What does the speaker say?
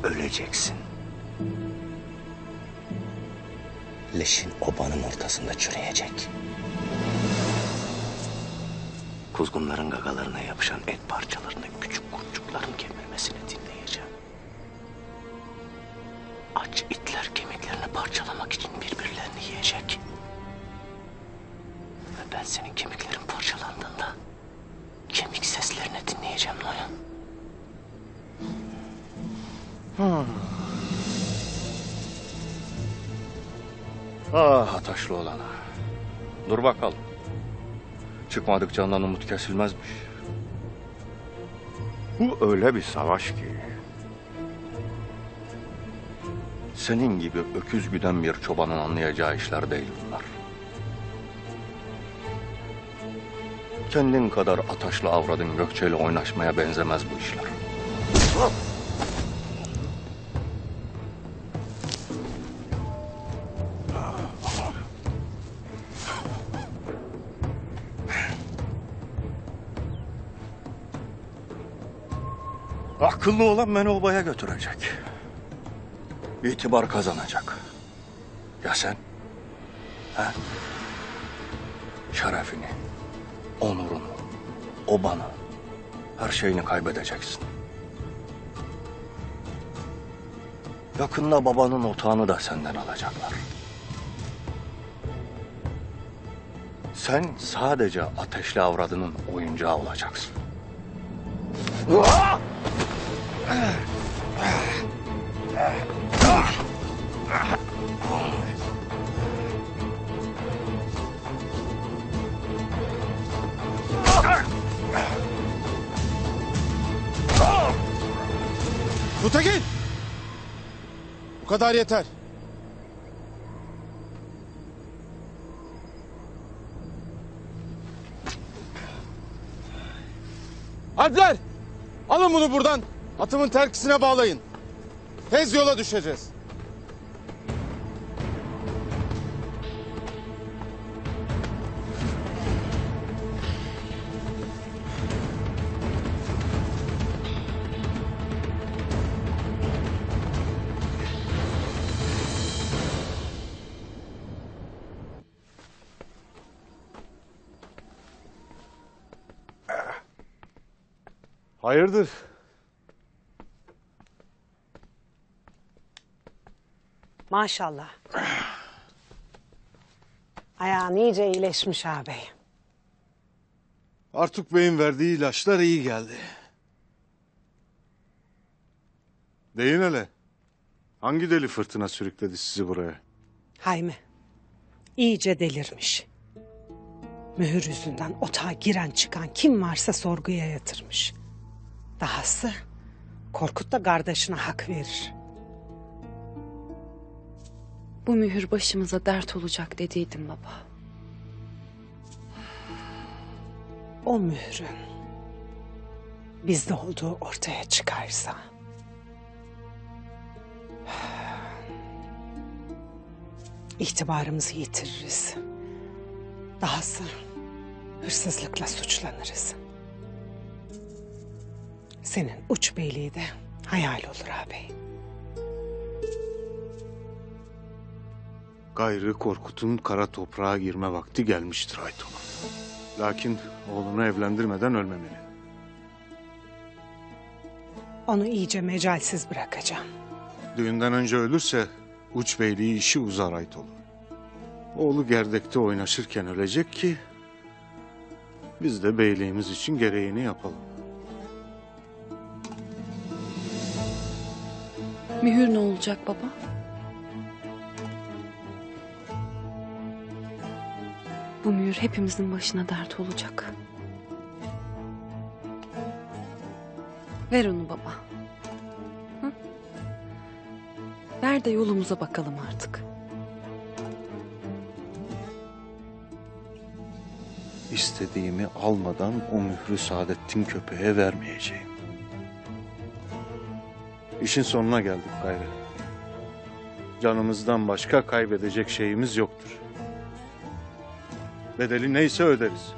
Öleceksin. Leşin obanın ortasında çürüyecek. Kuzgunların gagalarına yapışan et parçalarını küçük kurtçukların kemirmesini dinleyeceğim. Aç itler kemiklerini parçalamak için birbirlerini yiyecek. Ve ben senin kemiklerin parçalandığında kemik seslerini dinleyeceğim Noyan. Ah Ataşlı olana. Dur bakalım. Çıkmadık candan umut kesilmezmiş. Bu öyle bir savaş ki... senin gibi öküz güden bir çobanın anlayacağı işler değil bunlar. Kendin kadar Ataşlı avradın Gökçe'yle oynaşmaya benzemez bu işler. Akıllı olan beni obaya götürecek. İtibar kazanacak. Ya sen? Ha? Şerefini, onurunu, obanı, her şeyini kaybedeceksin. Yakında babanın otağını da senden alacaklar. Sen sadece Ateşli avradının oyuncağı olacaksın. Tutekin! Bu kadar yeter. Alpler! Alın bunu buradan. Atımın terkisine bağlayın. Tez yola düşeceğiz. Hayırdır? Maşallah. Ayağın iyice iyileşmiş ağabey. Artuk Bey'in verdiği ilaçlar iyi geldi. Deyin hele. Hangi deli fırtına sürükledi sizi buraya? Haymi. İyice delirmiş. Mühür yüzünden otağa giren çıkan kim varsa sorguya yatırmış. Dahası Korkut da kardeşine hak verir. Bu mühür başımıza dert olacak dediydim baba. O mührün bizde olduğu ortaya çıkarsa... itibarımızı yitiririz. Dahası hırsızlıkla suçlanırız. Senin uç beyliği de hayal olur ağabey. Gayrı Korkut'un kara toprağa girme vakti gelmiştir Aytun. Lakin oğlunu evlendirmeden ölmemeli. Onu iyice mecalsiz bırakacağım. Düğünden önce ölürse uç beyliği işi uzar Aytun. Oğlu gerdekte oynaşırken ölecek ki... biz de beyliğimiz için gereğini yapalım. Mühür ne olacak baba? Bu mühür hepimizin başına dert olacak. Ver onu baba. Hı? Ver de yolumuza bakalım artık. İstediğimi almadan o mührü Saadettin köpeğe vermeyeceğim. İşin sonuna geldik gayrı. Canımızdan başka kaybedecek şeyimiz yoktur. Bedeli neyse öderiz.